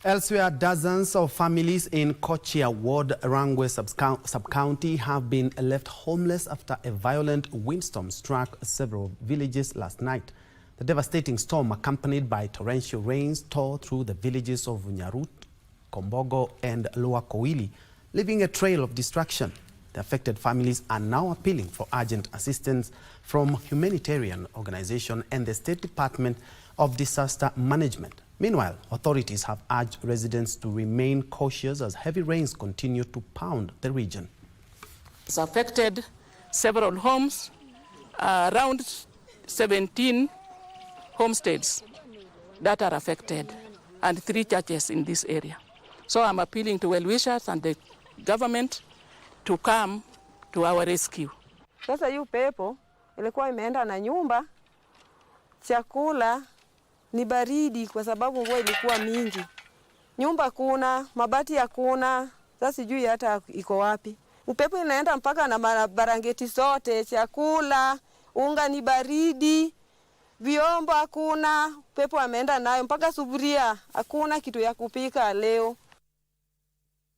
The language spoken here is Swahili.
Elsewhere, dozens of families in Kochia Ward, Rangwe Sub-County have been left homeless after a violent windstorm struck several villages last night. The devastating storm, accompanied by torrential rains, tore through the villages of Nyarut, Kombogo and Lower Kowili, leaving a trail of destruction. The affected families are now appealing for urgent assistance from humanitarian organizations and the State Department of Disaster Management. Meanwhile, authorities have urged residents to remain cautious as heavy rains continue to pound the region. It's affected several homes, around 17 homesteads that are affected, and 3 churches in this area. So I'm appealing to well-wishers and the government to come to our rescue. Sasa hiyo pepo ilikuwa imeenda na nyumba, chakula ni baridi kwa sababu mvua ilikuwa mingi. Nyumba kuna, mabati hakuna, sasa sijui hata iko wapi. Upepo inaenda mpaka na barangeti zote, chakula, unga ni baridi, vyombo hakuna, upepo ameenda nayo mpaka sufuria, hakuna kitu ya kupika leo.